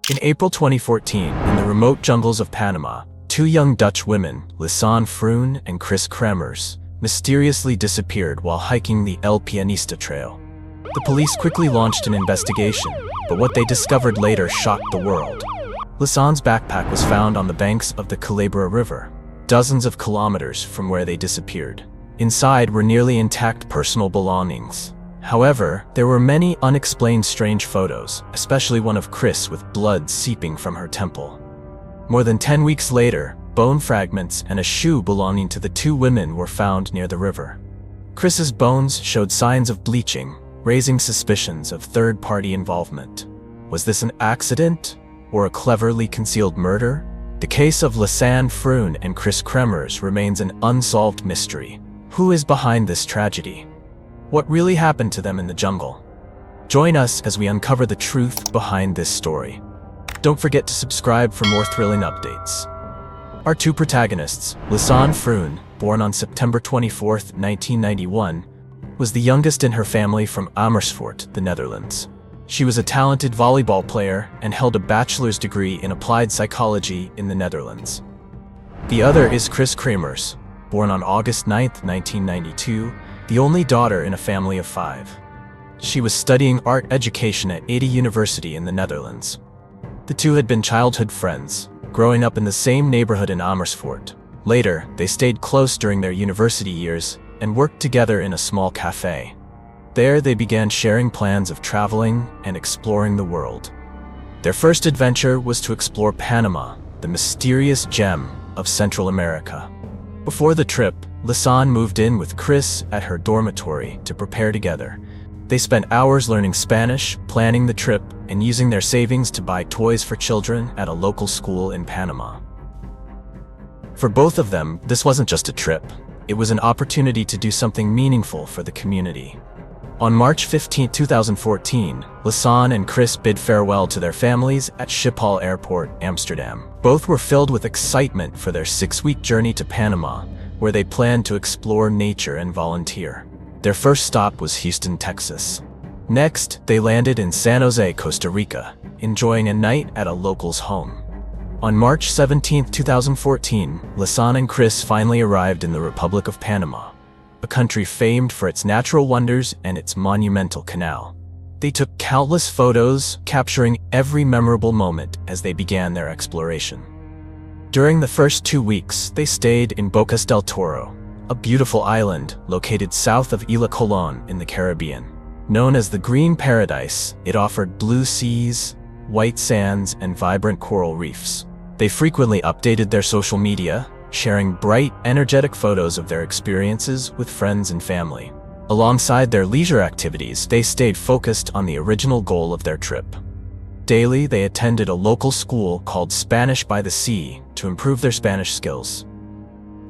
In April 2014, in the remote jungles of Panama, two young Dutch women, Lisanne Froon and Kris Kremers, mysteriously disappeared while hiking the El Pianista Trail. The police quickly launched an investigation, but what they discovered later shocked the world. Lisanne's backpack was found on the banks of the Culebra River, dozens of kilometers from where they disappeared. Inside were nearly intact personal belongings. However, there were many unexplained strange photos, especially one of Kris with blood seeping from her temple. More than 10 weeks later, bone fragments and a shoe belonging to the two women were found near the river. Kris's bones showed signs of bleaching, raising suspicions of third-party involvement. Was this an accident or a cleverly concealed murder? The case of Lisanne Froon and Kris Kremers remains an unsolved mystery. Who is behind this tragedy? What really happened to them in the jungle? Join us as we uncover the truth behind this story. Don't forget to subscribe for more thrilling updates. Our two protagonists, Lisanne Froon, born on September 24, 1991, was the youngest in her family from Amersfoort, the Netherlands. She was a talented volleyball player and held a bachelor's degree in applied psychology in the Netherlands. The other is Kris Kremers, born on August 9, 1992, the only daughter in a family of 5. She was studying art education at Ede University in the Netherlands. The two had been childhood friends, growing up in the same neighborhood in Amersfoort. Later, they stayed close during their university years and worked together in a small cafe. There, they began sharing plans of traveling and exploring the world. Their first adventure was to explore Panama, the mysterious gem of Central America. Before the trip, Lisanne moved in with Kris at her dormitory to prepare together. They spent hours learning Spanish, planning the trip, and using their savings to buy toys for children at a local school in Panama. For both of them, this wasn't just a trip. It was an opportunity to do something meaningful for the community. On March 15, 2014, Lisanne and Kris bid farewell to their families at Schiphol Airport, Amsterdam. Both were filled with excitement for their 6-week journey to Panama, where they planned to explore nature and volunteer. Their first stop was Houston, Texas. Next, they landed in San Jose, Costa Rica, enjoying a night at a local's home. On March 17, 2014, Lisanne and Kris finally arrived in the Republic of Panama, a country famed for its natural wonders and its monumental canal. They took countless photos, capturing every memorable moment as they began their exploration. During the first 2 weeks, they stayed in Bocas del Toro, a beautiful island located south of Isla Colón in the Caribbean. Known as the Green Paradise, it offered blue seas, white sands, and vibrant coral reefs. They frequently updated their social media, sharing bright, energetic photos of their experiences with friends and family. Alongside their leisure activities, they stayed focused on the original goal of their trip. Daily, they attended a local school called Spanish by the Sea to improve their Spanish skills.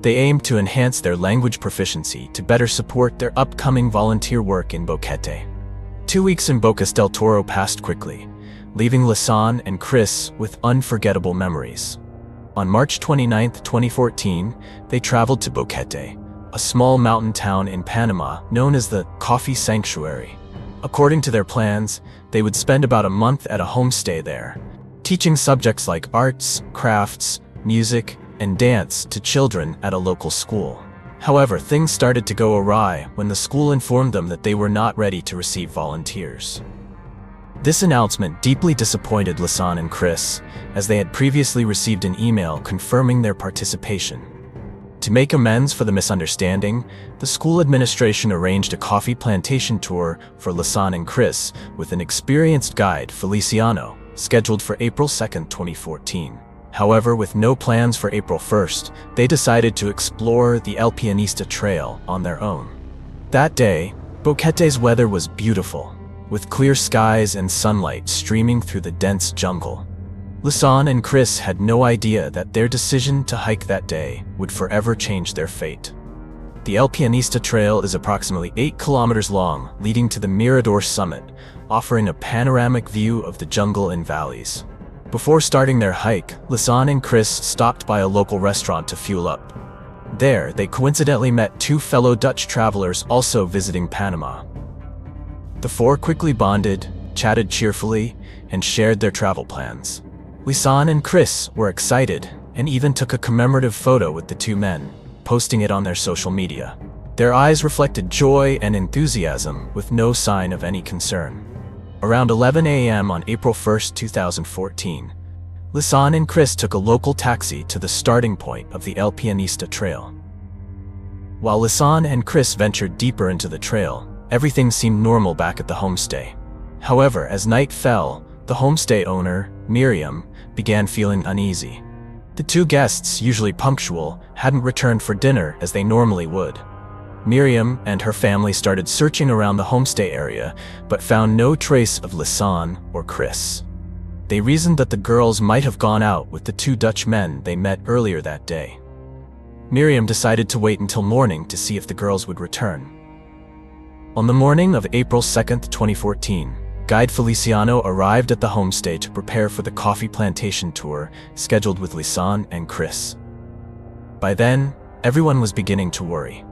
They aimed to enhance their language proficiency to better support their upcoming volunteer work in Boquete. 2 weeks in Bocas del Toro passed quickly, leaving Lisanne and Kris with unforgettable memories. On March 29, 2014, they traveled to Boquete, a small mountain town in Panama known as the Coffee Sanctuary. According to their plans, they would spend about a month at a homestay there, teaching subjects like arts, crafts, music, and dance to children at a local school. However, things started to go awry when the school informed them that they were not ready to receive volunteers. This announcement deeply disappointed Lisanne and Kris, as they had previously received an email confirming their participation. To make amends for the misunderstanding, the school administration arranged a coffee plantation tour for Lisanne and Kris with an experienced guide, Feliciano, scheduled for April 2, 2014. However, with no plans for April 1st, they decided to explore the El Pianista Trail on their own. That day, Boquete's weather was beautiful, with clear skies and sunlight streaming through the dense jungle. Lisanne and Kris had no idea that their decision to hike that day would forever change their fate. The El Pianista Trail is approximately 8 kilometers long, leading to the Mirador summit, offering a panoramic view of the jungle and valleys. Before starting their hike, Lisanne and Kris stopped by a local restaurant to fuel up. There, they coincidentally met 2 fellow Dutch travelers also visiting Panama. The four quickly bonded, chatted cheerfully, and shared their travel plans. Lisanne and Kris were excited and even took a commemorative photo with the two men, posting it on their social media. Their eyes reflected joy and enthusiasm with no sign of any concern. Around 11 a.m. on April 1, 2014, Lisanne and Kris took a local taxi to the starting point of the El Pianista Trail. While Lisanne and Kris ventured deeper into the trail, everything seemed normal back at the homestay. However, as night fell, the homestay owner, Miriam, began feeling uneasy. The two guests, usually punctual, hadn't returned for dinner as they normally would. Miriam and her family started searching around the homestay area, but found no trace of Lisanne or Kris. They reasoned that the girls might have gone out with the two Dutch men they met earlier that day. Miriam decided to wait until morning to see if the girls would return. On the morning of April 2, 2014, Guide Feliciano arrived at the homestay to prepare for the coffee plantation tour scheduled with Lisanne and Kris. By then, everyone was beginning to worry.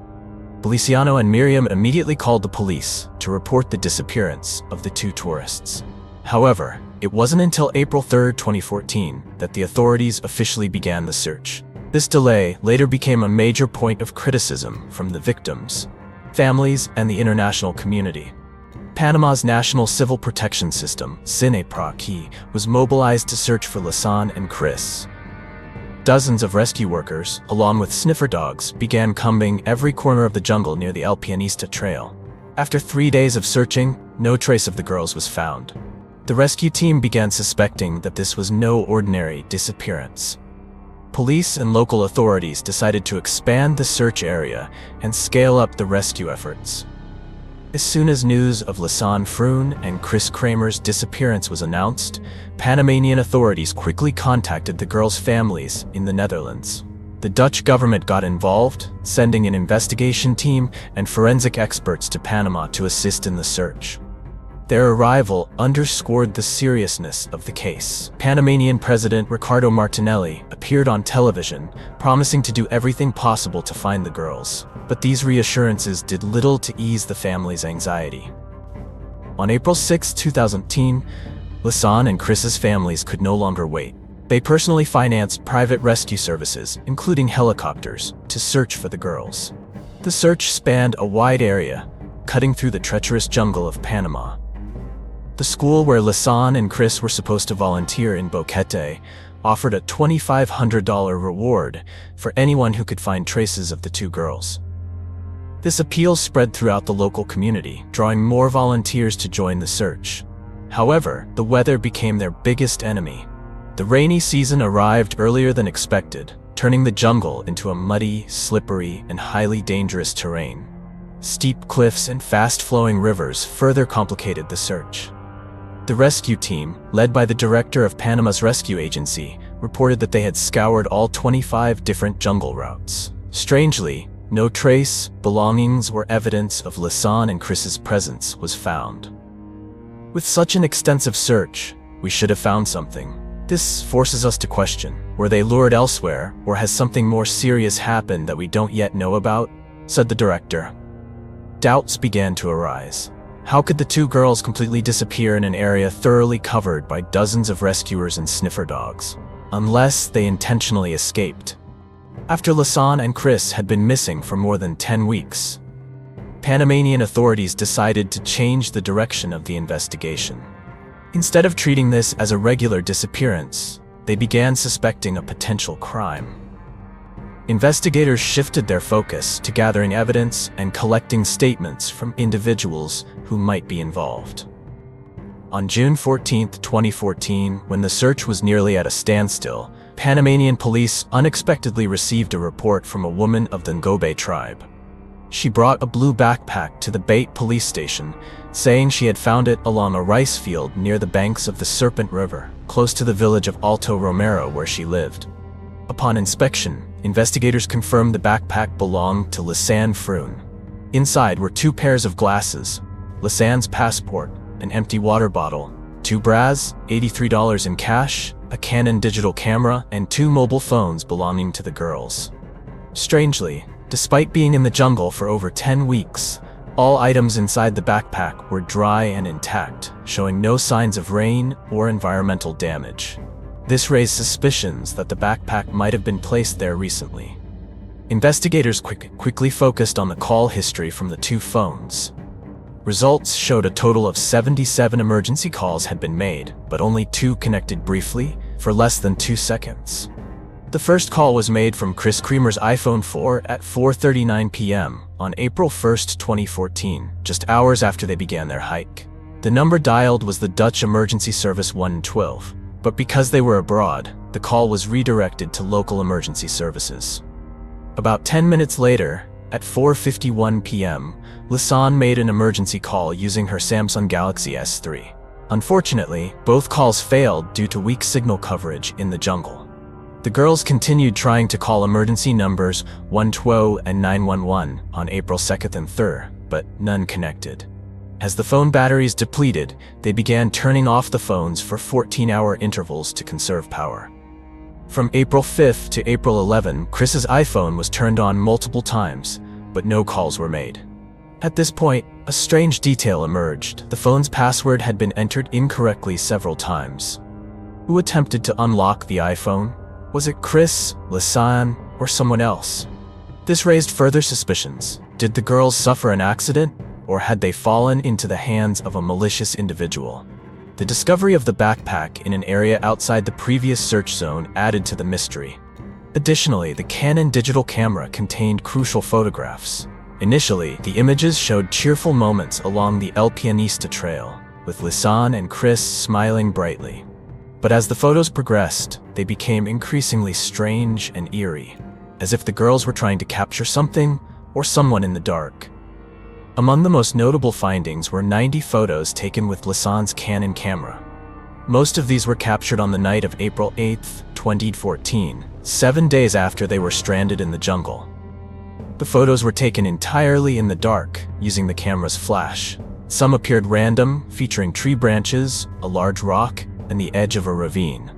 Feliciano and Miriam immediately called the police to report the disappearance of the two tourists. However, it wasn't until April 3, 2014, that the authorities officially began the search. This delay later became a major point of criticism from the victims, families, and the international community. Panama's National Civil Protection System, SINEPROC, was mobilized to search for Lisanne and Kris. Dozens of rescue workers, along with sniffer dogs, began combing every corner of the jungle near the El Pianista Trail. After 3 days of searching, no trace of the girls was found. The rescue team began suspecting that this was no ordinary disappearance. Police and local authorities decided to expand the search area and scale up the rescue efforts. As soon as news of Lisanne Froon and Kris Kremers' disappearance was announced, Panamanian authorities quickly contacted the girls' families in the Netherlands. The Dutch government got involved, sending an investigation team and forensic experts to Panama to assist in the search. Their arrival underscored the seriousness of the case. Panamanian President Ricardo Martinelli appeared on television, promising to do everything possible to find the girls. But these reassurances did little to ease the family's anxiety. On April 6, 2010, Lisanne and Kris's families could no longer wait. They personally financed private rescue services, including helicopters, to search for the girls. The search spanned a wide area, cutting through the treacherous jungle of Panama. The school where Lisanne and Kris were supposed to volunteer in Boquete offered a $2,500 reward for anyone who could find traces of the two girls. This appeal spread throughout the local community, drawing more volunteers to join the search. However, the weather became their biggest enemy. The rainy season arrived earlier than expected, turning the jungle into a muddy, slippery, and highly dangerous terrain. Steep cliffs and fast-flowing rivers further complicated the search. The rescue team, led by the director of Panama's rescue agency, reported that they had scoured all 25 different jungle routes. Strangely, no trace, belongings, or evidence of Lisanne and Kris's presence was found. With such an extensive search, we should have found something. This forces us to question, were they lured elsewhere, or has something more serious happened that we don't yet know about? Said the director. Doubts began to arise. How could the two girls completely disappear in an area thoroughly covered by dozens of rescuers and sniffer dogs? Unless they intentionally escaped. After Lisanne and Kris had been missing for more than 10 weeks, Panamanian authorities decided to change the direction of the investigation. Instead of treating this as a regular disappearance, they began suspecting a potential crime. Investigators shifted their focus to gathering evidence and collecting statements from individuals who might be involved. On June 14, 2014, when the search was nearly at a standstill, Panamanian police unexpectedly received a report from a woman of the Ngobe tribe. She brought a blue backpack to the Bait police station, saying she had found it along a rice field near the banks of the Serpent River, close to the village of Alto Romero where she lived. Upon inspection, investigators confirmed the backpack belonged to Lisanne Froon. Inside were 2 pairs of glasses, Lisanne's passport, an empty water bottle, 2 bras, $83 in cash, a Canon digital camera, and 2 mobile phones belonging to the girls. Strangely, despite being in the jungle for over 10 weeks, all items inside the backpack were dry and intact, showing no signs of rain or environmental damage. This raised suspicions that the backpack might have been placed there recently. Investigators quickly focused on the call history from the two phones. Results showed a total of 77 emergency calls had been made, but only 2 connected briefly for less than 2 seconds. The first call was made from Kris Kremers' iPhone 4 at 4:39 p.m. on April 1, 2014, just hours after they began their hike. The number dialed was the Dutch emergency service 112, but because they were abroad, the call was redirected to local emergency services. About 10 minutes later, at 4:51 p.m., Lisanne made an emergency call using her Samsung Galaxy S3. Unfortunately, both calls failed due to weak signal coverage in the jungle. The girls continued trying to call emergency numbers 112 and 911 on April 2nd and 3rd, but none connected. As the phone batteries depleted, they began turning off the phones for 14-hour intervals to conserve power. From April 5th to April 11, Chris's iPhone was turned on multiple times, but no calls were made. At this point, a strange detail emerged. The phone's password had been entered incorrectly several times. Who attempted to unlock the iPhone? Was it Kris, Lisanne, or someone else? This raised further suspicions. Did the girls suffer an accident, or had they fallen into the hands of a malicious individual? The discovery of the backpack in an area outside the previous search zone added to the mystery. Additionally, the Canon digital camera contained crucial photographs. Initially, the images showed cheerful moments along the El Pianista trail, with Lisanne and Kris smiling brightly. But as the photos progressed, they became increasingly strange and eerie, as if the girls were trying to capture something or someone in the dark. Among the most notable findings were 90 photos taken with Lisanne's Canon camera. Most of these were captured on the night of April 8, 2014, 7 days after they were stranded in the jungle. The photos were taken entirely in the dark, using the camera's flash. Some appeared random, featuring tree branches, a large rock, and the edge of a ravine.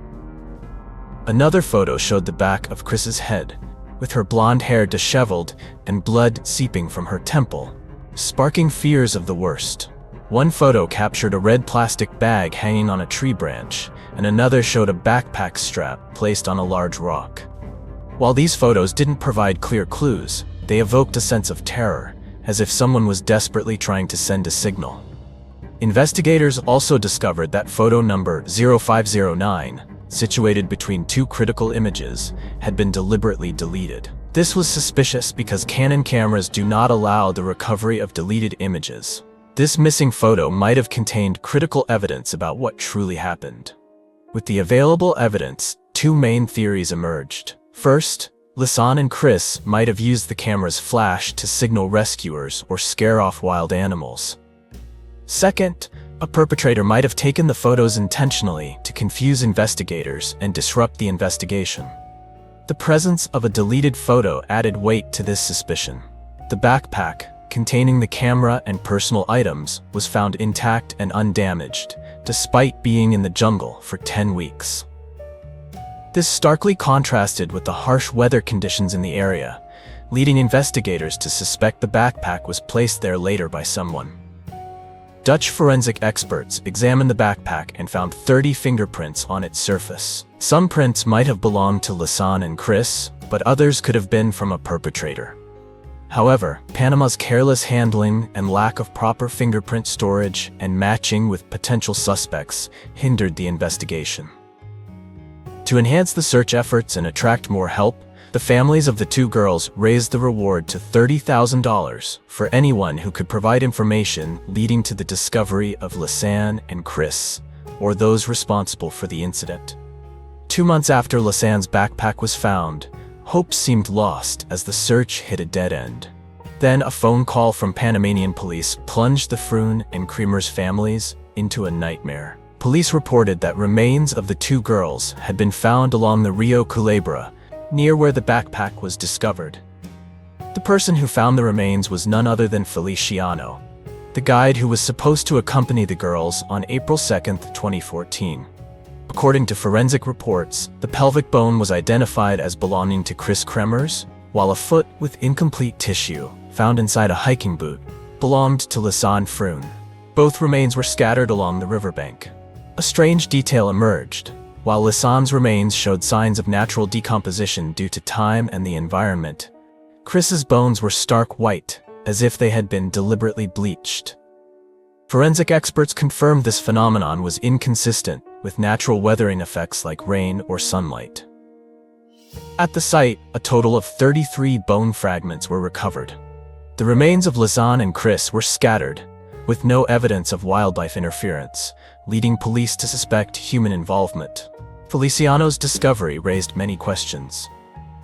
Another photo showed the back of Chris's head, with her blonde hair disheveled and blood seeping from her temple, sparking fears of the worst. One photo captured a red plastic bag hanging on a tree branch, and another showed a backpack strap placed on a large rock. While these photos didn't provide clear clues, they evoked a sense of terror, as if someone was desperately trying to send a signal. Investigators also discovered that photo number 0509, situated between 2 critical images, had been deliberately deleted. This was suspicious because Canon cameras do not allow the recovery of deleted images. This missing photo might have contained critical evidence about what truly happened. With the available evidence, 2 main theories emerged. First, Lisanne and Kris might have used the camera's flash to signal rescuers or scare off wild animals. Second, a perpetrator might have taken the photos intentionally to confuse investigators and disrupt the investigation. The presence of a deleted photo added weight to this suspicion. The backpack, containing the camera and personal items, was found intact and undamaged, despite being in the jungle for 10 weeks. This starkly contrasted with the harsh weather conditions in the area, leading investigators to suspect the backpack was placed there later by someone. Dutch forensic experts examined the backpack and found 30 fingerprints on its surface. Some prints might have belonged to Lisanne and Kris, but others could have been from a perpetrator. However, Panama's careless handling and lack of proper fingerprint storage and matching with potential suspects hindered the investigation. To enhance the search efforts and attract more help, the families of the 2 girls raised the reward to $30,000 for anyone who could provide information leading to the discovery of Lisanne and Kris, or those responsible for the incident. 2 months after Lisanne's backpack was found, hope seemed lost as the search hit a dead end. Then a phone call from Panamanian police plunged the Froon and Kremers families into a nightmare. Police reported that remains of the 2 girls had been found along the Rio Culebra, near where the backpack was discovered. The person who found the remains was none other than Feliciano, the guide who was supposed to accompany the girls on April 2, 2014. According to forensic reports, the pelvic bone was identified as belonging to Kris Kremers, while a foot with incomplete tissue, found inside a hiking boot, belonged to Lisanne Froon. Both remains were scattered along the riverbank. A strange detail emerged. while Lisanne's remains showed signs of natural decomposition due to time and the environment. Kris's bones were stark white, as if they had been deliberately bleached. Forensic experts confirmed this phenomenon was inconsistent with natural weathering effects like rain or sunlight. At the site, a total of 33 bone fragments were recovered. The remains of Lisanne and Kris were scattered, with no evidence of wildlife interference, leading police to suspect human involvement. Feliciano's discovery raised many questions.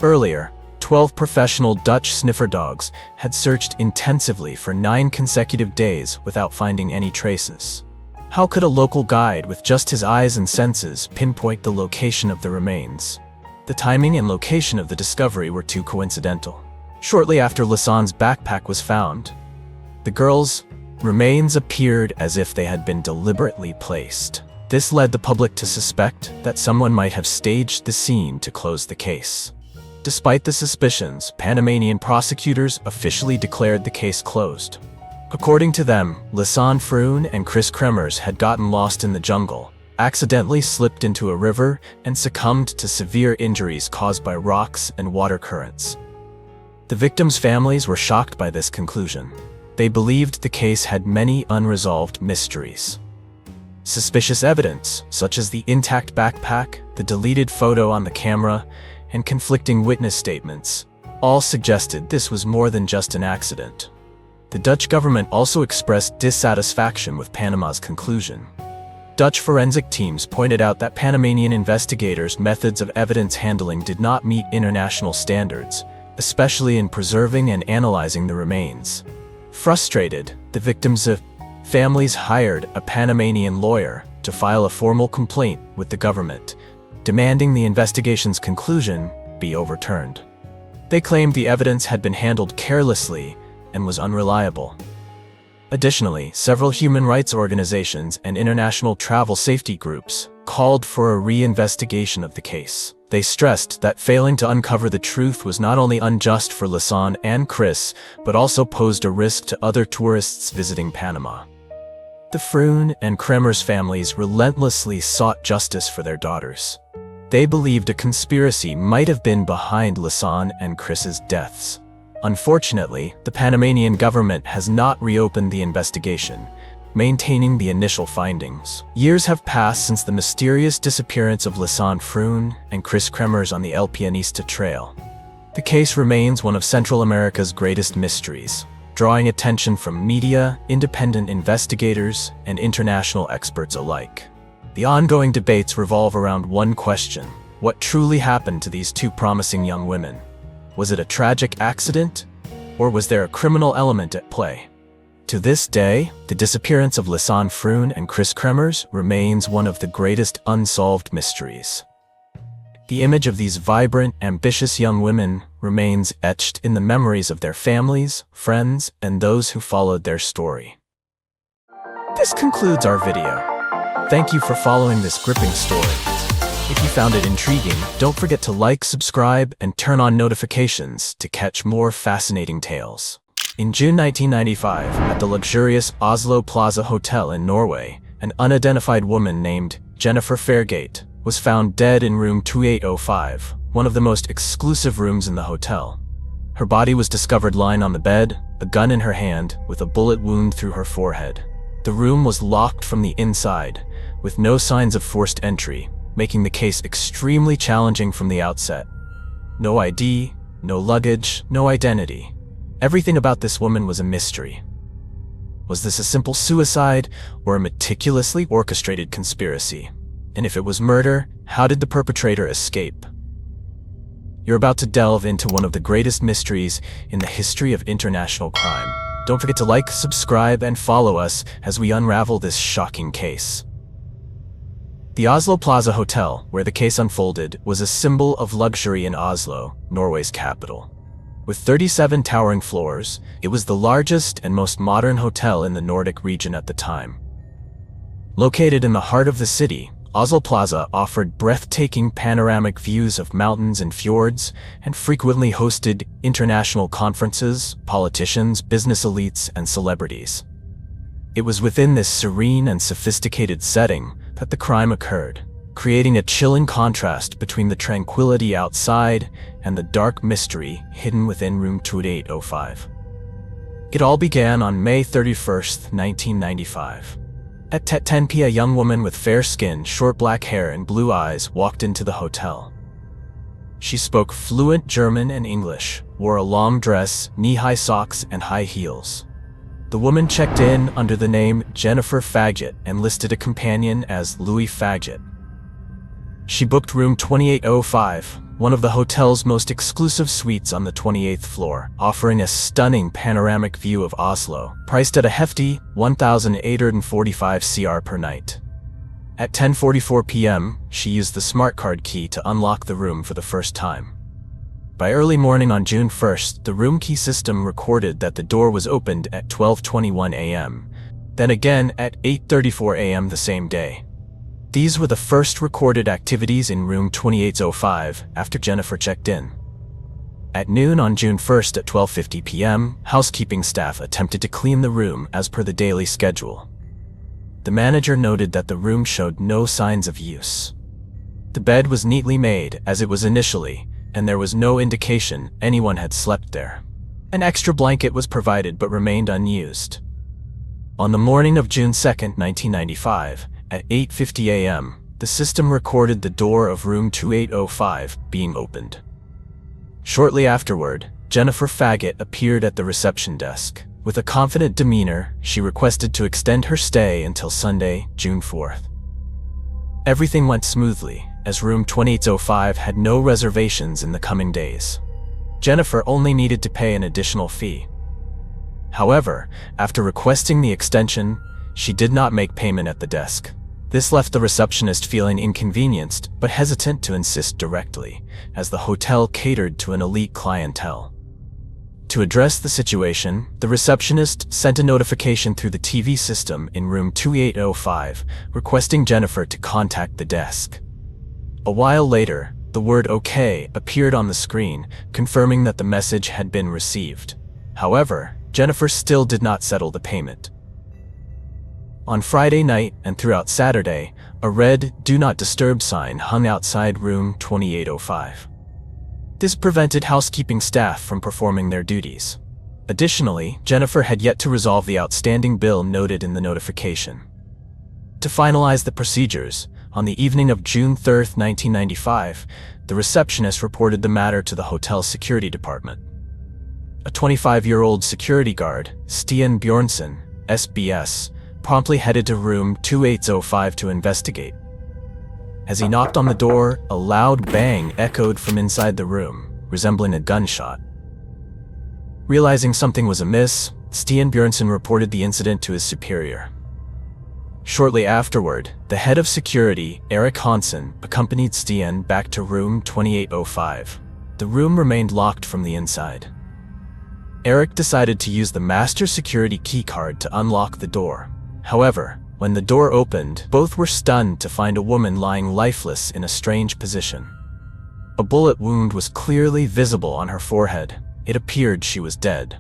Earlier, 12 professional Dutch sniffer dogs had searched intensively for 9 consecutive days without finding any traces. How could a local guide with just his eyes and senses pinpoint the location of the remains? The timing and location of the discovery were too coincidental. Shortly after Lisanne's backpack was found, the girls' remains appeared as if they had been deliberately placed. This led the public to suspect that someone might have staged the scene to close the case. Despite the suspicions, Panamanian prosecutors officially declared the case closed. According to them, Lisanne Froon Kris Kremers had gotten lost in the jungle, accidentally slipped into a river, and succumbed to severe injuries caused by rocks and water currents. The victims' families were shocked by this conclusion. They believed the case had many unresolved mysteries. Suspicious evidence, such as the intact backpack, the deleted photo on the camera, and conflicting witness statements, all suggested this was more than just an accident. The Dutch government also expressed dissatisfaction with Panama's conclusion. Dutch forensic teams pointed out that Panamanian investigators' methods of evidence handling did not meet international standards, especially in preserving and analyzing the remains. Frustrated, the victims' families hired a Panamanian lawyer to file a formal complaint with the government, demanding the investigation's conclusion be overturned. They claimed the evidence had been handled carelessly and was unreliable. Additionally, several human rights organizations and international travel safety groups called for a re-investigation of the case. They stressed that failing to uncover the truth was not only unjust for Lisanne and Kris, but also posed a risk to other tourists visiting Panama. The Froon and Kremers families relentlessly sought justice for their daughters. They believed a conspiracy might have been behind Lisanne and Kris's deaths. Unfortunately, the Panamanian government has not reopened the investigation, maintaining the initial findings. Years have passed since the mysterious disappearance of Lisanne Froon Kris Kremers on the El Pianista Trail. The case remains one of Central America's greatest mysteries, drawing attention from media, independent investigators, and international experts alike. The ongoing debates revolve around one question: what truly happened to these two promising young women? Was it a tragic accident, or was there a criminal element at play? To this day, the disappearance of Lisanne Froon Kris Kremers remains one of the greatest unsolved mysteries. The image of these vibrant, ambitious young women remains etched in the memories of their families, friends, and those who followed their story. This concludes our video. Thank you for following this gripping story. If you found it intriguing, don't forget to like, subscribe, and turn on notifications to catch more fascinating tales. In June 1995, at the luxurious Oslo Plaza Hotel in Norway, an unidentified woman named Jennifer Faget was found dead in room 2805, one of the most exclusive rooms in the hotel. Her body was discovered lying on the bed, a gun in her hand, with a bullet wound through her forehead. The room was locked from the inside, with no signs of forced entry, making the case extremely challenging from the outset. No ID, no luggage, no identity. Everything about this woman was a mystery. Was this a simple suicide or a meticulously orchestrated conspiracy? And if it was murder, how did the perpetrator escape? You're about to delve into one of the greatest mysteries in the history of international crime. Don't forget to like, subscribe, and follow us as we unravel this shocking case. The Oslo Plaza Hotel, where the case unfolded, was a symbol of luxury in Oslo, Norway's capital. With 37 towering floors, it was the largest and most modern hotel in the Nordic region at the time. Located in the heart of the city, Oslo Plaza offered breathtaking panoramic views of mountains and fjords, and frequently hosted international conferences, politicians, business elites, and celebrities. It was within this serene and sophisticated setting that the crime occurred. creating a chilling contrast between the tranquility outside and the dark mystery hidden within room 2805. It all began on May 31st, 1995. At 10 p.m. a young woman with fair skin, short black hair, and blue eyes walked into the hotel. She spoke fluent German and English, wore a long dress, knee-high socks, and high heels. The woman checked in under the name Jennifer Faget and listed a companion as Louis Faget. She booked room 2805, one of the hotel's most exclusive suites on the 28th floor, offering a stunning panoramic view of Oslo, priced at a hefty 1,845 Cr per night. At 10:44 p.m., she used the smart card key to unlock the room for the first time. By early morning on June 1st, the room key system recorded that the door was opened at 12:21 a.m., then again at 8:34 a.m. the same day. These were the first recorded activities in room 2805 after Jennifer checked in. At noon on June 1st at 12:50 p.m., housekeeping staff attempted to clean the room as per the daily schedule. The manager noted that the room showed no signs of use. The bed was neatly made as it was initially, and there was no indication anyone had slept there. An extra blanket was provided but remained unused. On the morning of June 2nd, 1995, at 8:50 a.m., the system recorded the door of room 2805 being opened. Shortly afterward, Jennifer Faget appeared at the reception desk. With a confident demeanor, she requested to extend her stay until Sunday, June 4th. Everything went smoothly, as room 2805 had no reservations in the coming days. Jennifer only needed to pay an additional fee. However, after requesting the extension, she did not make payment at the desk. This left the receptionist feeling inconvenienced but hesitant to insist directly, as the hotel catered to an elite clientele. To address the situation, the receptionist sent a notification through the TV system in room 2805, requesting Jennifer to contact the desk. A while later, the word OK appeared on the screen, confirming that the message had been received. However, Jennifer still did not settle the payment. On Friday night and throughout Saturday, a red "Do Not Disturb" sign hung outside room 2805. This prevented housekeeping staff from performing their duties. Additionally, Jennifer had yet to resolve the outstanding bill noted in the notification. To finalize the procedures, on the evening of June 3, 1995, the receptionist reported the matter to the hotel security department. A 25-year-old security guard, Stian Bjornsson, SBS, promptly headed to room 2805 to investigate. As he knocked on the door, a loud bang echoed from inside the room, resembling a gunshot. Realizing something was amiss, Stian Bjornsson reported the incident to his superior. Shortly afterward, the head of security, Erik Hansen, accompanied Stian back to room 2805. The room remained locked from the inside. Erik decided to use the master security keycard to unlock the door. However, when the door opened, both were stunned to find a woman lying lifeless in a strange position. A bullet wound was clearly visible on her forehead. It appeared she was dead.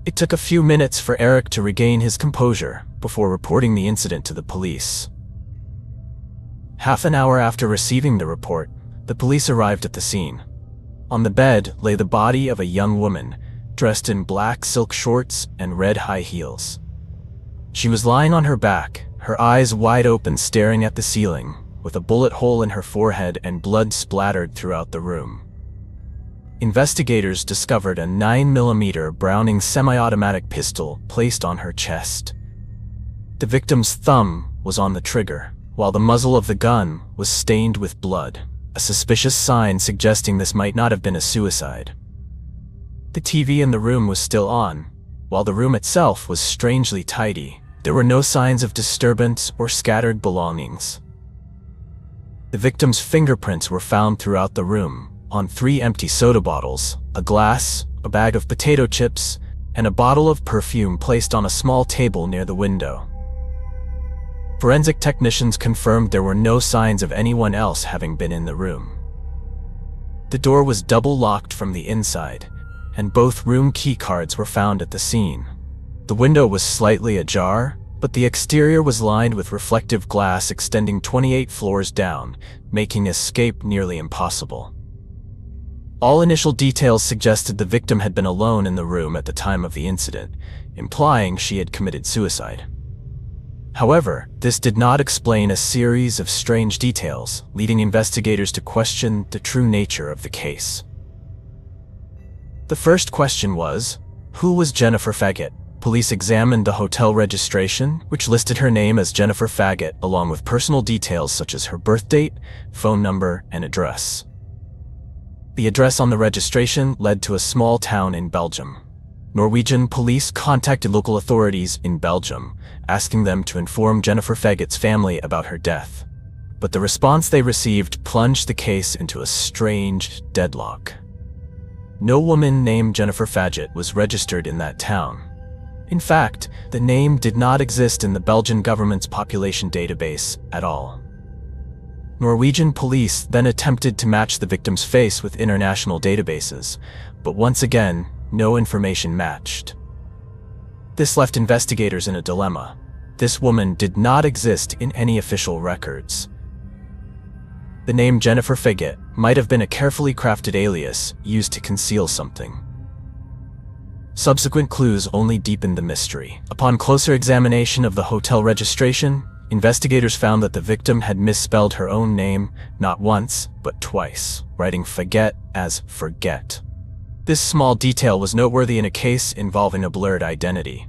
It took a few minutes for Erik to regain his composure before reporting the incident to the police. Half an hour after receiving the report, the police arrived at the scene. On the bed lay the body of a young woman, dressed in black silk shorts and red high heels. She was lying on her back, her eyes wide open staring at the ceiling, with a bullet hole in her forehead and blood splattered throughout the room. Investigators discovered a 9mm Browning semi-automatic pistol placed on her chest. The victim's thumb was on the trigger, while the muzzle of the gun was stained with blood, a suspicious sign suggesting this might not have been a suicide. The TV in the room was still on, while the room itself was strangely tidy. There were no signs of disturbance or scattered belongings. The victim's fingerprints were found throughout the room, on 3 empty soda bottles, a glass, a bag of potato chips, and a bottle of perfume placed on a small table near the window. Forensic technicians confirmed there were no signs of anyone else having been in the room. The door was double locked from the inside, and both room key cards were found at the scene. The window was slightly ajar, but the exterior was lined with reflective glass extending 28 floors down, making escape nearly impossible. All initial details suggested the victim had been alone in the room at the time of the incident, implying she had committed suicide. However, this did not explain a series of strange details, leading investigators to question the true nature of the case. The first question was, who was Jennifer Faget? Police examined the hotel registration, which listed her name as Jennifer Faget, along with personal details such as her birth date, phone number, and address. The address on the registration led to a small town in Belgium. Norwegian police contacted local authorities in Belgium, asking them to inform Jennifer Faget's family about her death. But the response they received plunged the case into a strange deadlock. No woman named Jennifer Faget was registered in that town. In fact, the name did not exist in the Belgian government's population database at all. Norwegian police then attempted to match the victim's face with international databases, but once again, no information matched. This left investigators in a dilemma. This woman did not exist in any official records. The name Jennifer Faget might have been a carefully crafted alias used to conceal something. Subsequent clues only deepened the mystery. Upon closer examination of the hotel registration, investigators found that the victim had misspelled her own name not once, but twice, writing Faget as forget. This small detail was noteworthy in a case involving a blurred identity.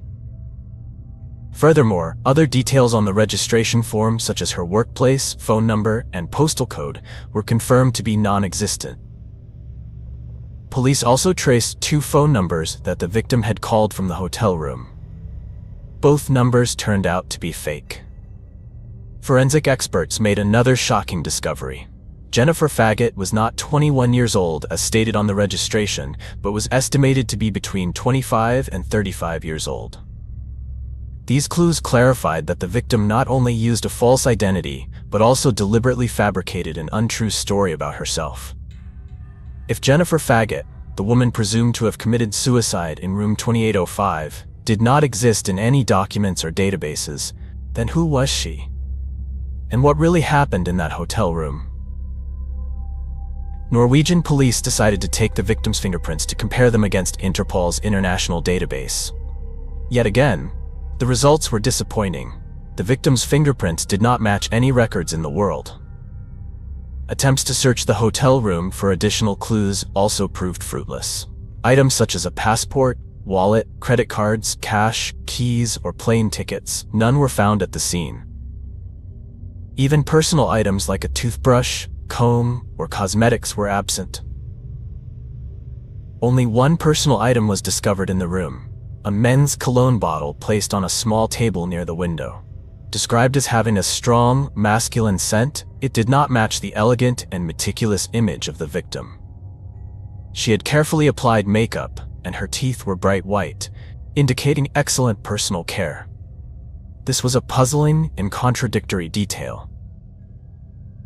Furthermore, other details on the registration form, such as her workplace, phone number, and postal code, were confirmed to be non-existent. Police also traced 2 phone numbers that the victim had called from the hotel room. Both numbers turned out to be fake. Forensic experts made another shocking discovery. Jennifer Faget was not 21 years old as stated on the registration, but was estimated to be between 25 and 35 years old. These clues clarified that the victim not only used a false identity, but also deliberately fabricated an untrue story about herself. If Jennifer Faget, the woman presumed to have committed suicide in room 2805, did not exist in any documents or databases, then who was she? And what really happened in that hotel room? Norwegian police decided to take the victim's fingerprints to compare them against Interpol's international database. Yet again, the results were disappointing. The victim's fingerprints did not match any records in the world. Attempts to search the hotel room for additional clues also proved fruitless. Items such as a passport, wallet, credit cards, cash, keys, or plane tickets, none were found at the scene. Even personal items like a toothbrush, comb, or cosmetics were absent. Only one personal item was discovered in the room, a men's cologne bottle placed on a small table near the window. Described as having a strong, masculine scent, it did not match the elegant and meticulous image of the victim. She had carefully applied makeup, and her teeth were bright white, indicating excellent personal care. This was a puzzling and contradictory detail.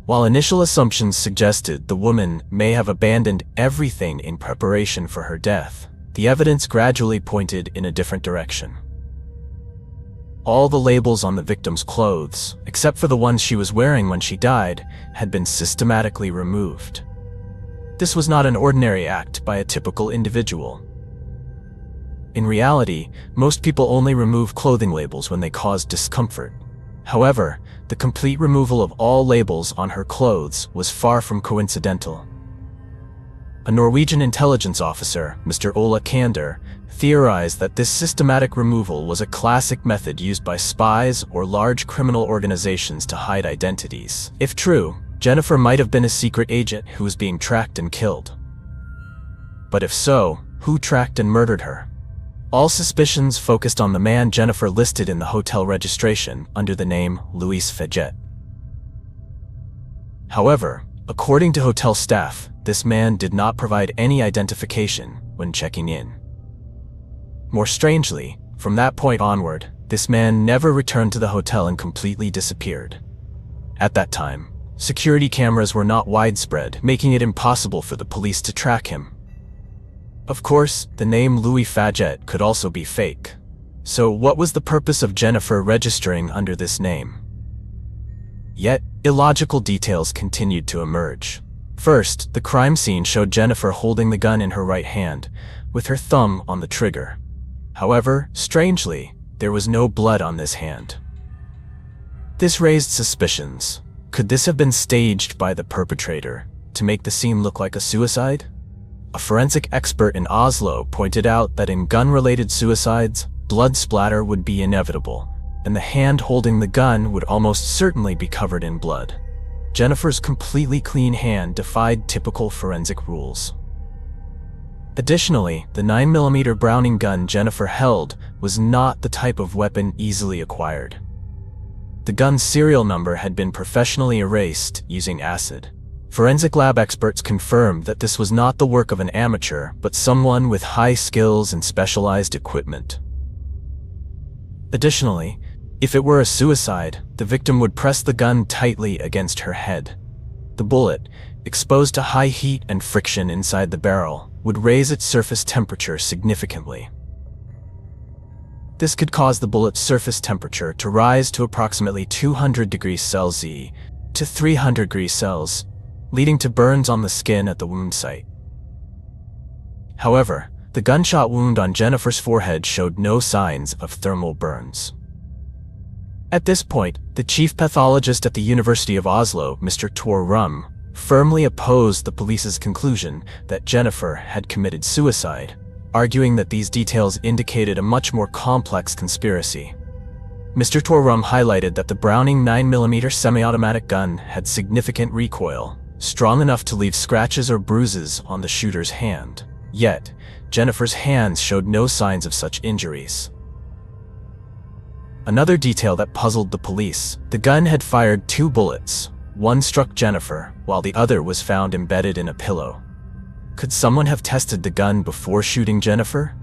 While initial assumptions suggested the woman may have abandoned everything in preparation for her death, the evidence gradually pointed in a different direction. All the labels on the victim's clothes, except for the ones she was wearing when she died, had been systematically removed. This was not an ordinary act by a typical individual. In reality, most people only remove clothing labels when they cause discomfort. However, the complete removal of all labels on her clothes was far from coincidental. A Norwegian intelligence officer, Mr. Ola Kander, theorized that this systematic removal was a classic method used by spies or large criminal organizations to hide identities. If true, Jennifer might have been a secret agent who was being tracked and killed. But if so, who tracked and murdered her? All suspicions focused on the man Jennifer listed in the hotel registration under the name Louis Faget. However, according to hotel staff, this man did not provide any identification when checking in. More strangely, from that point onward, this man never returned to the hotel and completely disappeared. At that time, security cameras were not widespread, making it impossible for the police to track him. Of course, the name Louis Faget could also be fake. So what was the purpose of Jennifer registering under this name? Yet, illogical details continued to emerge. First, the crime scene showed Jennifer holding the gun in her right hand, with her thumb on the trigger. However, strangely, there was no blood on this hand. This raised suspicions. Could this have been staged by the perpetrator to make the scene look like a suicide? A forensic expert in Oslo pointed out that in gun-related suicides, blood splatter would be inevitable, and the hand holding the gun would almost certainly be covered in blood. Jennifer's completely clean hand defied typical forensic rules. Additionally, the 9mm Browning gun Jennifer held was not the type of weapon easily acquired. The gun's serial number had been professionally erased using acid. Forensic lab experts confirmed that this was not the work of an amateur, but someone with high skills and specialized equipment. Additionally, if it were a suicide, the victim would press the gun tightly against her head. The bullet, exposed to high heat and friction inside the barrel, would raise its surface temperature significantly. This could cause the bullet's surface temperature to rise to approximately 200 degrees Celsius to 300 degrees Celsius, leading to burns on the skin at the wound site. However, the gunshot wound on Jennifer's forehead showed no signs of thermal burns. At this point, the chief pathologist at the University of Oslo, Mr. Tor Rum, firmly opposed the police's conclusion that Jennifer had committed suicide, arguing that these details indicated a much more complex conspiracy. Mr. Tor Rum highlighted that the Browning 9mm semi-automatic gun had significant recoil, strong enough to leave scratches or bruises on the shooter's hand. Yet, Jennifer's hands showed no signs of such injuries. Another detail that puzzled the police: the gun had fired 2 bullets. One struck Jennifer, while the other was found embedded in a pillow. Could someone have tested the gun before shooting Jennifer?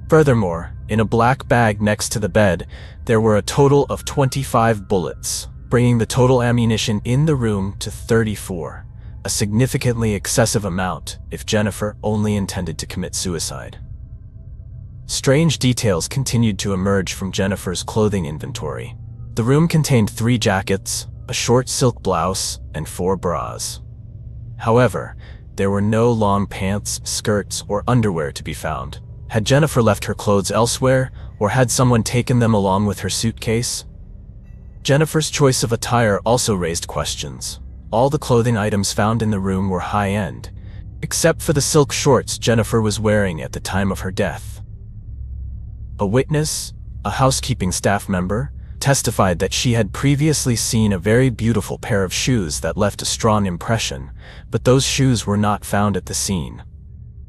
Furthermore, in a black bag next to the bed, there were a total of 25 bullets, bringing the total ammunition in the room to 34, a significantly excessive amount if Jennifer only intended to commit suicide. Strange details continued to emerge from Jennifer's clothing inventory. The room contained 3 jackets, a short silk blouse, and 4 bras. However, there were no long pants, skirts, or underwear to be found. Had Jennifer left her clothes elsewhere, or had someone taken them along with her suitcase? Jennifer's choice of attire also raised questions. All the clothing items found in the room were high-end, except for the silk shorts Jennifer was wearing at the time of her death. A witness, a housekeeping staff member, testified that she had previously seen a very beautiful pair of shoes that left a strong impression, but those shoes were not found at the scene.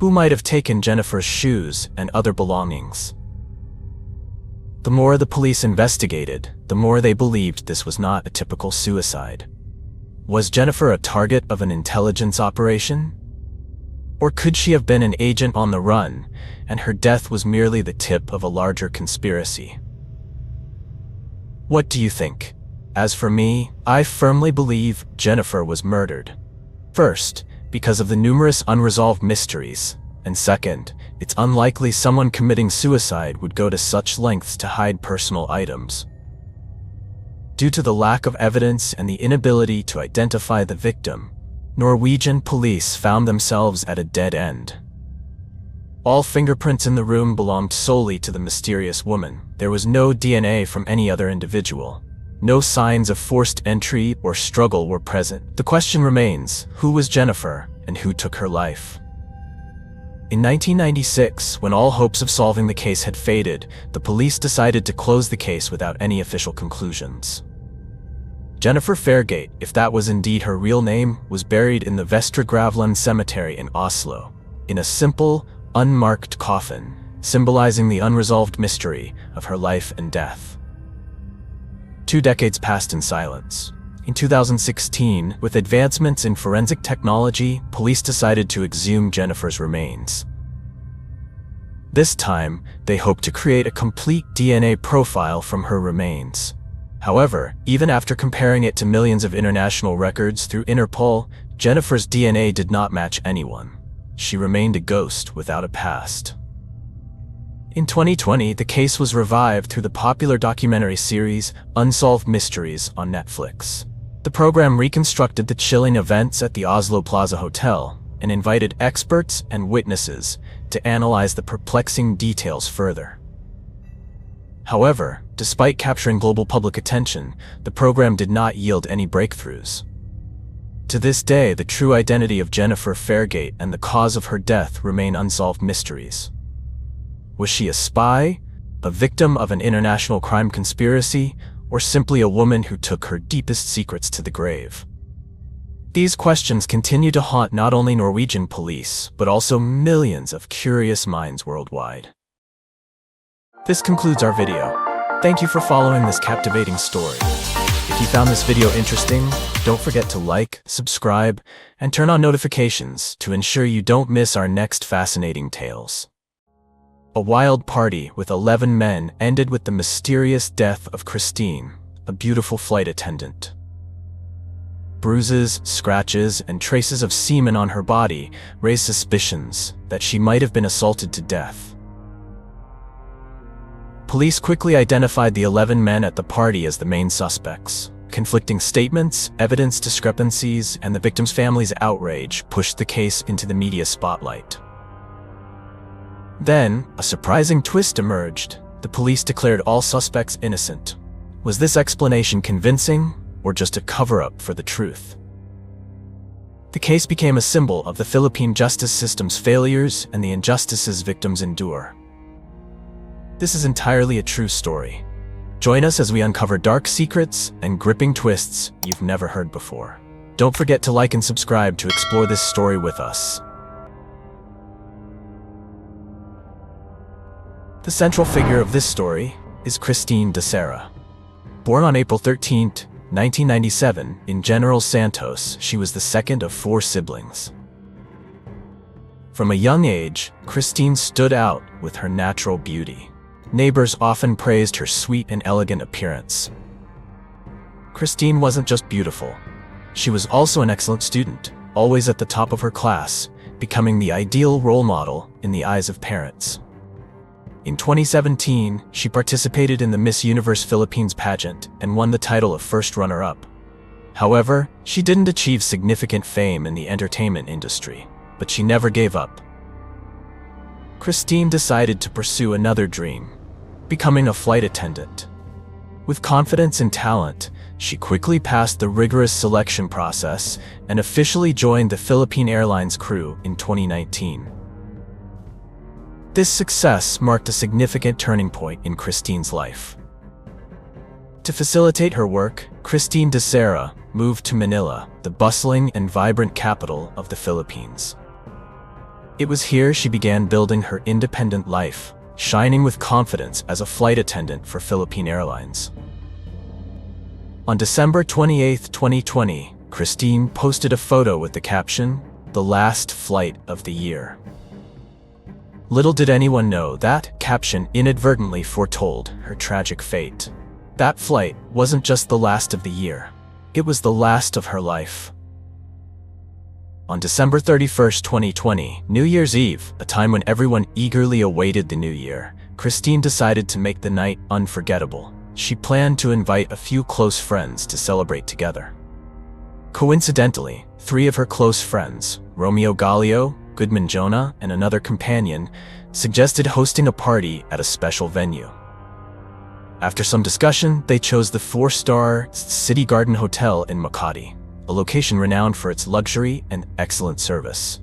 Who might have taken Jennifer's shoes and other belongings? The more the police investigated, the more they believed this was not a typical suicide. Was Jennifer a target of an intelligence operation? Or could she have been an agent on the run, and her death was merely the tip of a larger conspiracy? What do you think? As for me, I firmly believe Jennifer was murdered. First, because of the numerous unresolved mysteries, and second, it's unlikely someone committing suicide would go to such lengths to hide personal items. Due to the lack of evidence and the inability to identify the victim, Norwegian police found themselves at a dead end. All fingerprints in the room belonged solely to the mysterious woman. There was no DNA from any other individual. No signs of forced entry or struggle were present. The question remains, who was Jennifer and who took her life? In 1996, when all hopes of solving the case had faded, the police decided to close the case without any official conclusions. Jennifer Faget, if that was indeed her real name, was buried in the Vestre Gravlund Cemetery in Oslo, in a simple, unmarked coffin, symbolizing the unresolved mystery of her life and death. 2 decades passed in silence. In 2016, with advancements in forensic technology, police decided to exhume Jennifer's remains. This time, they hoped to create a complete DNA profile from her remains. However, even after comparing it to millions of international records through Interpol, Jennifer's DNA did not match anyone. She remained a ghost without a past. In 2020, the case was revived through the popular documentary series Unsolved Mysteries on Netflix. The program reconstructed the chilling events at the Oslo Plaza Hotel and invited experts and witnesses to analyze the perplexing details further. However, despite capturing global public attention, the program did not yield any breakthroughs. To this day, the true identity of Jennifer Faget and the cause of her death remain unsolved mysteries. Was she a spy, a victim of an international crime conspiracy, or simply a woman who took her deepest secrets to the grave? These questions continue to haunt not only Norwegian police, but also millions of curious minds worldwide. This concludes our video. Thank you for following this captivating story. If you found this video interesting, don't forget to like, subscribe, and turn on notifications to ensure you don't miss our next fascinating tales. A wild party with 11 men ended with the mysterious death of Christine, a beautiful flight attendant. Bruises, scratches, and traces of semen on her body raised suspicions that she might have been assaulted to death. Police quickly identified the 11 men at the party as the main suspects. Conflicting statements, evidence discrepancies, and the victim's family's outrage pushed the case into the media spotlight. Then, a surprising twist emerged. The police declared all suspects innocent. Was this explanation convincing, or just a cover-up for the truth? The case became a symbol of the Philippine justice system's failures and the injustices victims endure. This is entirely a true story. Join us as we uncover dark secrets and gripping twists you've never heard before. Don't forget to like and subscribe to explore this story with us. The central figure of this story is Christine Dacera. Born on April 13, 1997, in General Santos, she was the second of 4 siblings. From a young age, Christine stood out with her natural beauty. Neighbors often praised her sweet and elegant appearance. Christine wasn't just beautiful. She was also an excellent student, always at the top of her class, becoming the ideal role model in the eyes of parents. In 2017, she participated in the Miss Universe Philippines pageant and won the title of first runner-up. However, she didn't achieve significant fame in the entertainment industry, but she never gave up. Christine decided to pursue another dream, becoming a flight attendant. With confidence and talent, she quickly passed the rigorous selection process and officially joined the Philippine Airlines crew in 2019. This success marked a significant turning point in Christine's life. To facilitate her work, Christine Dacera moved to Manila, the bustling and vibrant capital of the Philippines. It was here she began building her independent life, shining with confidence as a flight attendant for Philippine Airlines. On December 28, 2020, Christine posted a photo with the caption, "The last flight of the year." Little did anyone know that caption inadvertently foretold her tragic fate. That flight wasn't just the last of the year. It was the last of her life. On December 31, 2020, New Year's Eve, a time when everyone eagerly awaited the new year, Christine decided to make the night unforgettable. She planned to invite a few close friends to celebrate together. Coincidentally, 3 of her close friends, Romeo Gallio, Goodman Jonah, and another companion, suggested hosting a party at a special venue. After some discussion, they chose the 4-star City Garden Hotel in Makati, a location renowned for its luxury and excellent service.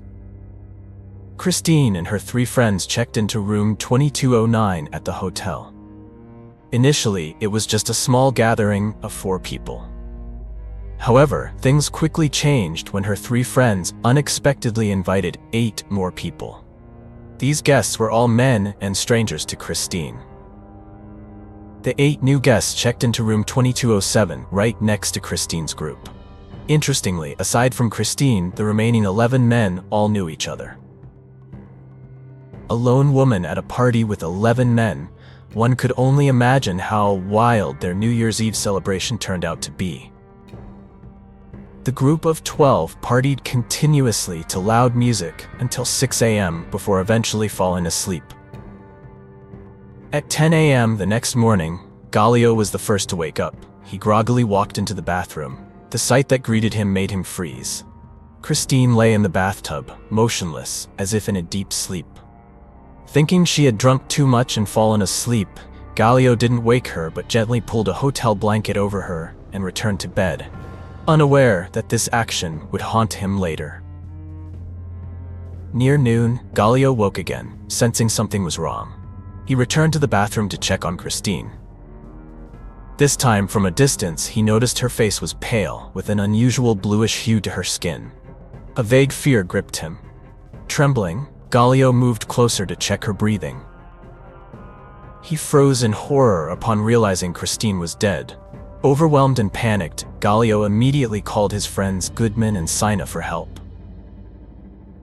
Christine and her 3 friends checked into room 2209 at the hotel. Initially, it was just a small gathering of 4 people. However, things quickly changed when her 3 friends unexpectedly invited 8 more people. These guests were all men and strangers to Christine. The 8 new guests checked into room 2207, right next to Christine's group. Interestingly, aside from Christine, the remaining 11 men all knew each other. A lone woman at a party with 11 men, one could only imagine how wild their New Year's Eve celebration turned out to be. The group of 12 partied continuously to loud music until 6 a.m. before eventually falling asleep. At 10 a.m. the next morning, Galio was the first to wake up. He groggily walked into the bathroom. The sight that greeted him made him freeze. Christine lay in the bathtub, motionless, as if in a deep sleep. Thinking she had drunk too much and fallen asleep, Galio didn't wake her but gently pulled a hotel blanket over her and returned to bed, unaware that this action would haunt him later. Near noon, Galio woke again, sensing something was wrong. He returned to the bathroom to check on Christine. This time, from a distance, he noticed her face was pale, with an unusual bluish hue to her skin. A vague fear gripped him. Trembling, Galio moved closer to check her breathing. He froze in horror upon realizing Christine was dead. Overwhelmed and panicked, Galio immediately called his friends Goodman and Sina for help.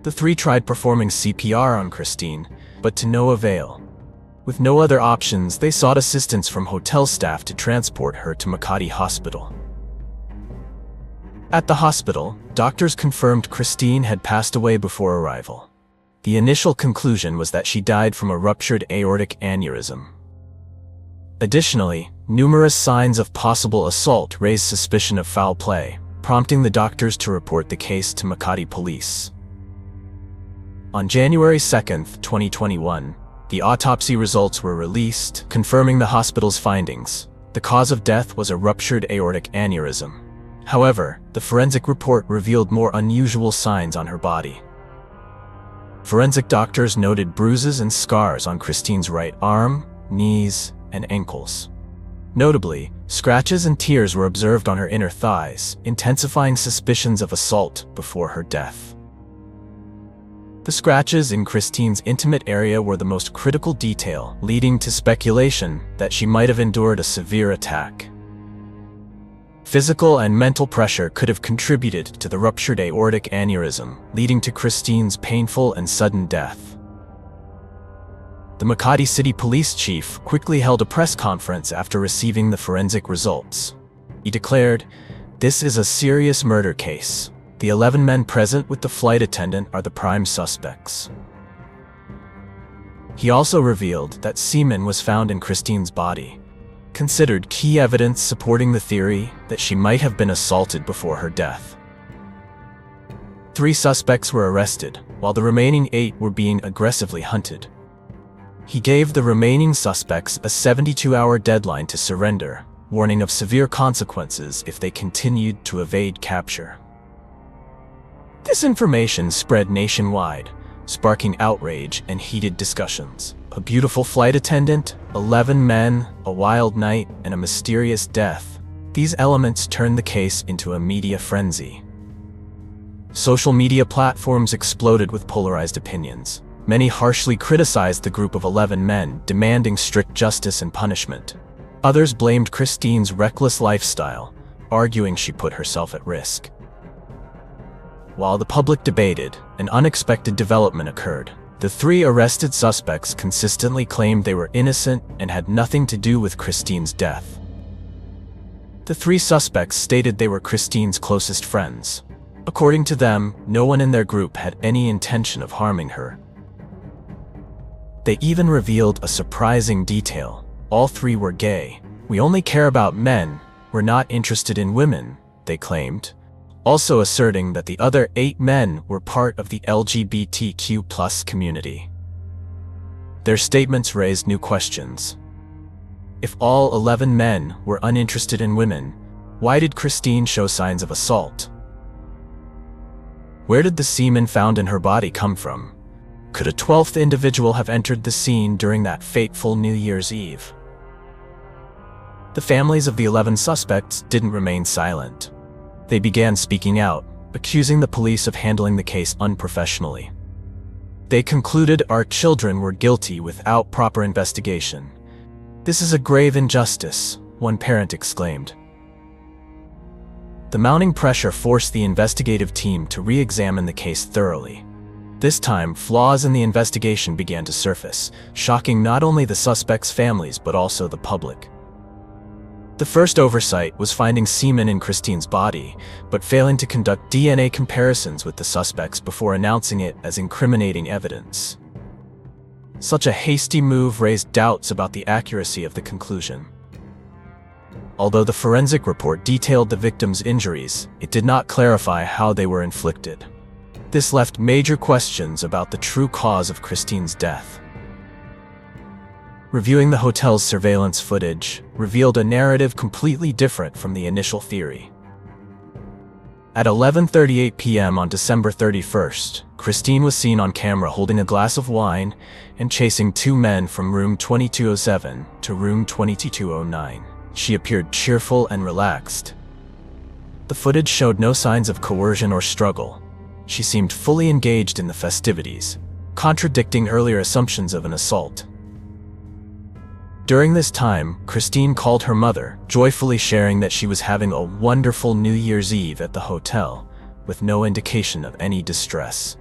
The three tried performing CPR on Christine, but to no avail. With no other options, they sought assistance from hotel staff to transport her to Makati Hospital. At the hospital, doctors confirmed Christine had passed away before arrival. The initial conclusion was that she died from a ruptured aortic aneurysm. Additionally, numerous signs of possible assault raised suspicion of foul play, prompting the doctors to report the case to Makati police. On January 2, 2021, the autopsy results were released, confirming the hospital's findings. The cause of death was a ruptured aortic aneurysm. However, the forensic report revealed more unusual signs on her body. Forensic doctors noted bruises and scars on Christine's right arm, knees, and ankles. Notably, scratches and tears were observed on her inner thighs, intensifying suspicions of assault before her death. The scratches in Christine's intimate area were the most critical detail, leading to speculation that she might have endured a severe attack. Physical and mental pressure could have contributed to the ruptured aortic aneurysm, leading to Christine's painful and sudden death. The Makati City Police Chief quickly held a press conference after receiving the forensic results. He declared, "This is a serious murder case. The 11 men present with the flight attendant are the prime suspects." He also revealed that semen was found in Christine's body, considered key evidence supporting the theory that she might have been assaulted before her death. 3 suspects were arrested, while the remaining 8 were being aggressively hunted. He gave the remaining suspects a 72-hour deadline to surrender, warning of severe consequences if they continued to evade capture. This information spread nationwide, sparking outrage and heated discussions. A beautiful flight attendant, 11 men, a wild night, and a mysterious death. These elements turned the case into a media frenzy. Social media platforms exploded with polarized opinions. Many harshly criticized the group of 11 men, demanding strict justice and punishment. Others blamed Christine's reckless lifestyle, arguing she put herself at risk. While the public debated, an unexpected development occurred. The 3 arrested suspects consistently claimed they were innocent and had nothing to do with Christine's death. The 3 suspects stated they were Christine's closest friends. According to them, no one in their group had any intention of harming her. They even revealed a surprising detail. All 3 were gay. "We only care about men, we're not interested in women," they claimed, also asserting that the other 8 men were part of the LGBTQ+ community. Their statements raised new questions. If all 11 men were uninterested in women, why did Christine show signs of assault? Where did the semen found in her body come from? Could a 12th individual have entered the scene during that fateful New Year's Eve? The families of the 11 suspects didn't remain silent. They began speaking out, accusing the police of handling the case unprofessionally. They concluded our children were guilty without proper investigation. "This is a grave injustice," one parent exclaimed. The mounting pressure forced the investigative team to re-examine the case thoroughly. This time, flaws in the investigation began to surface, shocking not only the suspects' families but also the public. The first oversight was finding semen in Christine's body, but failing to conduct DNA comparisons with the suspects before announcing it as incriminating evidence. Such a hasty move raised doubts about the accuracy of the conclusion. Although the forensic report detailed the victim's injuries, it did not clarify how they were inflicted. This left major questions about the true cause of Christine's death. Reviewing the hotel's surveillance footage revealed a narrative completely different from the initial theory. At 11:38 p.m. on December 31st, Christine was seen on camera holding a glass of wine and chasing two men from room 2207 to room 2209. She appeared cheerful and relaxed. The footage showed no signs of coercion or struggle. She seemed fully engaged in the festivities, contradicting earlier assumptions of an assault. During this time, Christine called her mother, joyfully sharing that she was having a wonderful New Year's Eve at the hotel, with no indication of any distress.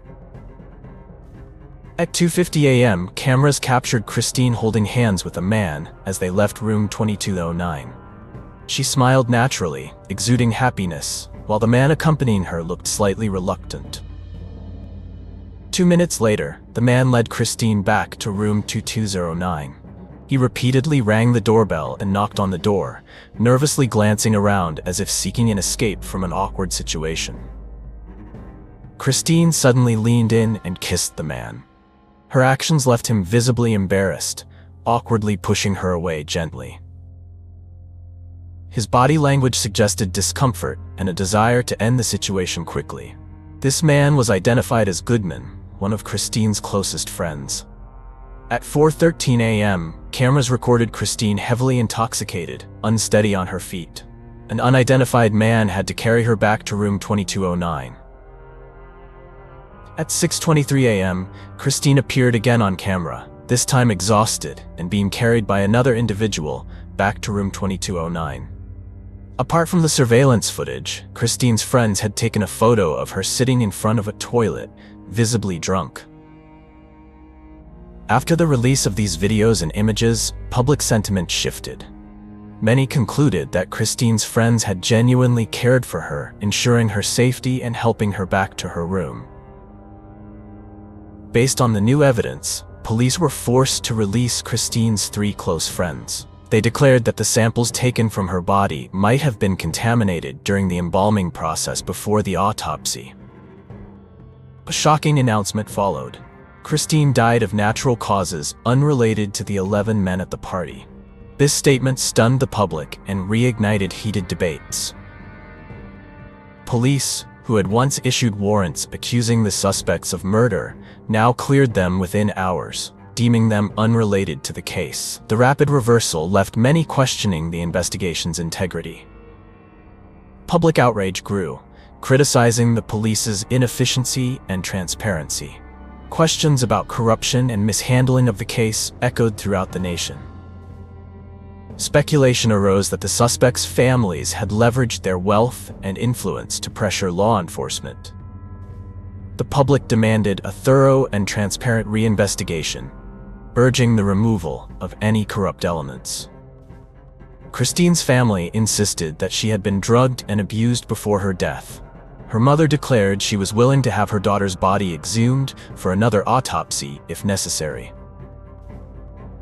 At 2:50 a.m., cameras captured Christine holding hands with a man as they left room 2209. She smiled naturally, exuding happiness, while the man accompanying her looked slightly reluctant. 2 minutes later, the man led Christine back to room 2209. He repeatedly rang the doorbell and knocked on the door, nervously glancing around as if seeking an escape from an awkward situation. Christine suddenly leaned in and kissed the man. Her actions left him visibly embarrassed, awkwardly pushing her away gently. His body language suggested discomfort and a desire to end the situation quickly. This man was identified as Goodman, one of Christine's closest friends. At 4:13 a.m., cameras recorded Christine heavily intoxicated, unsteady on her feet. An unidentified man had to carry her back to room 2209. At 6:23 a.m., Christine appeared again on camera, this time exhausted and being carried by another individual back to room 2209. Apart from the surveillance footage, Christine's friends had taken a photo of her sitting in front of a toilet, visibly drunk. After the release of these videos and images, public sentiment shifted. Many concluded that Christine's friends had genuinely cared for her, ensuring her safety and helping her back to her room. Based on the new evidence, police were forced to release Christine's 3 close friends. They declared that the samples taken from her body might have been contaminated during the embalming process before the autopsy. A shocking announcement followed. Christine died of natural causes unrelated to the 11 men at the party. This statement stunned the public and reignited heated debates. Police, who had once issued warrants accusing the suspects of murder, now cleared them within hours, deeming them unrelated to the case. The rapid reversal left many questioning the investigation's integrity. Public outrage grew, criticizing the police's inefficiency and transparency. Questions about corruption and mishandling of the case echoed throughout the nation. Speculation arose that the suspects' families had leveraged their wealth and influence to pressure law enforcement. The public demanded a thorough and transparent reinvestigation, urging the removal of any corrupt elements. Christine's family insisted that she had been drugged and abused before her death. Her mother declared she was willing to have her daughter's body exhumed for another autopsy if necessary.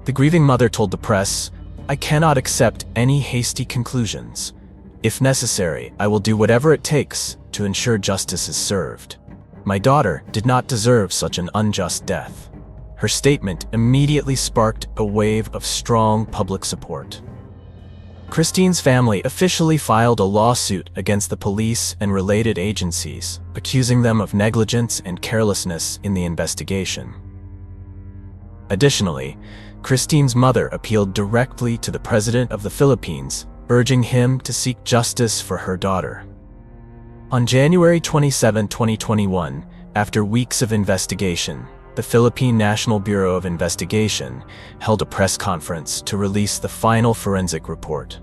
The grieving mother told the press, "I cannot accept any hasty conclusions. If necessary, I will do whatever it takes to ensure justice is served. My daughter did not deserve such an unjust death." Her statement immediately sparked a wave of strong public support. Christine's family officially filed a lawsuit against the police and related agencies, accusing them of negligence and carelessness in the investigation. Additionally, Christine's mother appealed directly to the President of the Philippines, urging him to seek justice for her daughter. On January 27, 2021, after weeks of investigation, the Philippine National Bureau of Investigation held a press conference to release the final forensic report.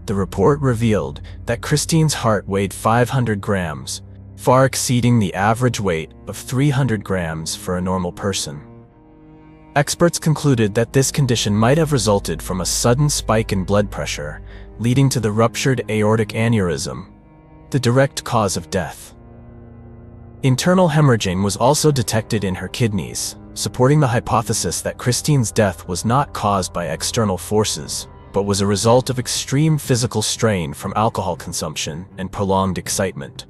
The report revealed that Christine's heart weighed 500 grams, far exceeding the average weight of 300 grams for a normal person. Experts concluded that this condition might have resulted from a sudden spike in blood pressure, leading to the ruptured aortic aneurysm, the direct cause of death. Internal hemorrhaging was also detected in her kidneys, supporting the hypothesis that Christine's death was not caused by external forces, but was a result of extreme physical strain from alcohol consumption and prolonged excitement.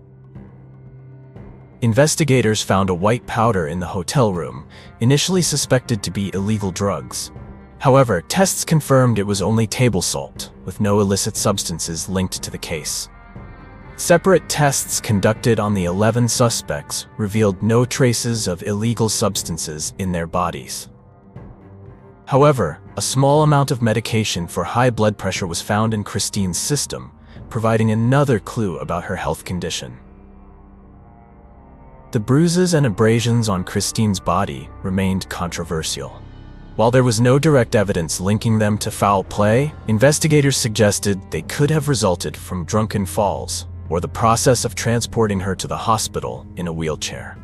Investigators found a white powder in the hotel room, initially suspected to be illegal drugs. However, tests confirmed it was only table salt, with no illicit substances linked to the case. Separate tests conducted on the 11 suspects revealed no traces of illegal substances in their bodies. However, a small amount of medication for high blood pressure was found in Christine's system, providing another clue about her health condition. The bruises and abrasions on Christine's body remained controversial. While there was no direct evidence linking them to foul play, investigators suggested they could have resulted from drunken falls or the process of transporting her to the hospital in a wheelchair.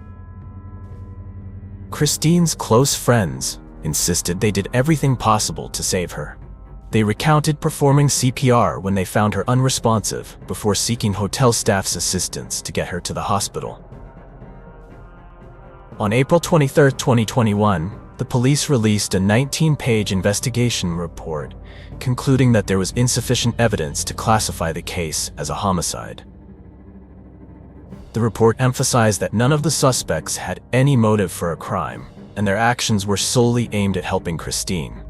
Christine's close friends insisted they did everything possible to save her. They recounted performing CPR when they found her unresponsive before seeking hotel staff's assistance to get her to the hospital. On April 23, 2021, the police released a 19-page investigation report concluding that there was insufficient evidence to classify the case as a homicide. The report emphasized that none of the suspects had any motive for a crime, and their actions were solely aimed at helping Christine.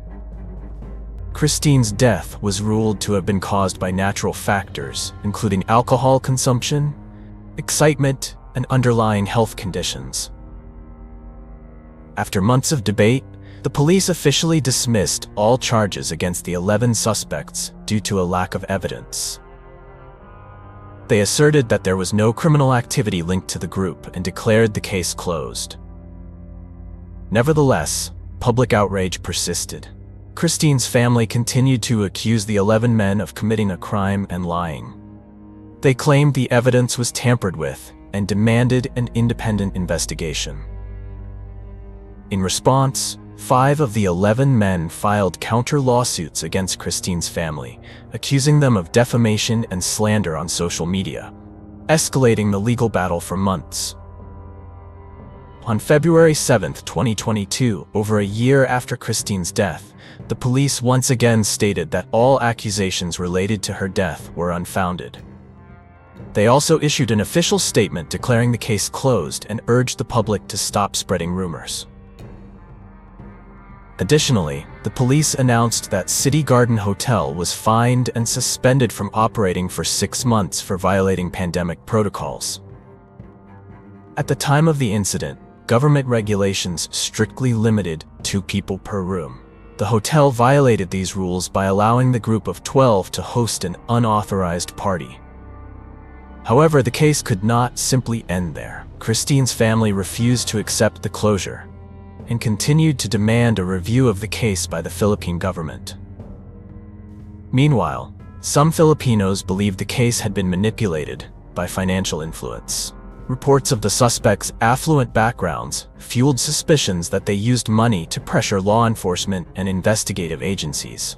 Christine's death was ruled to have been caused by natural factors, including alcohol consumption, excitement, and underlying health conditions. After months of debate, the police officially dismissed all charges against the 11 suspects due to a lack of evidence. They asserted that there was no criminal activity linked to the group and declared the case closed. Nevertheless, public outrage persisted. Christine's family continued to accuse the 11 men of committing a crime and lying. They claimed the evidence was tampered with and demanded an independent investigation. In response, 5 of the 11 men filed counter lawsuits against Christine's family, accusing them of defamation and slander on social media, escalating the legal battle for months. On February 7, 2022, over a year after Christine's death, the police once again stated that all accusations related to her death were unfounded. They also issued an official statement declaring the case closed and urged the public to stop spreading rumors. Additionally, the police announced that City Garden Hotel was fined and suspended from operating for 6 months for violating pandemic protocols. At the time of the incident, government regulations strictly limited 2 people per room. The hotel violated these rules by allowing the group of 12 to host an unauthorized party. However, the case could not simply end there. Christine's family refused to accept the closure and continued to demand a review of the case by the Philippine government. Meanwhile, some Filipinos believed the case had been manipulated by financial influence. Reports of the suspects' affluent backgrounds fueled suspicions that they used money to pressure law enforcement and investigative agencies.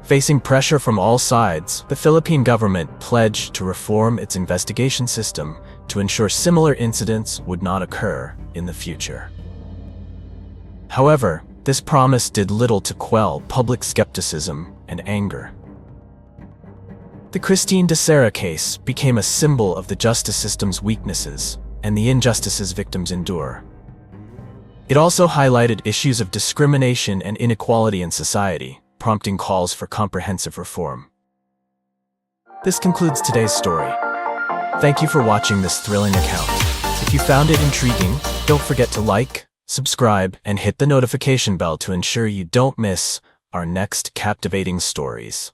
Facing pressure from all sides, the Philippine government pledged to reform its investigation system to ensure similar incidents would not occur in the future. However, this promise did little to quell public skepticism and anger. The Christine Dacera case became a symbol of the justice system's weaknesses and the injustices victims endure. It also highlighted issues of discrimination and inequality in society, prompting calls for comprehensive reform. This concludes today's story. Thank you for watching this thrilling account. If you found it intriguing, don't forget to like, subscribe, and hit the notification bell to ensure you don't miss our next captivating stories.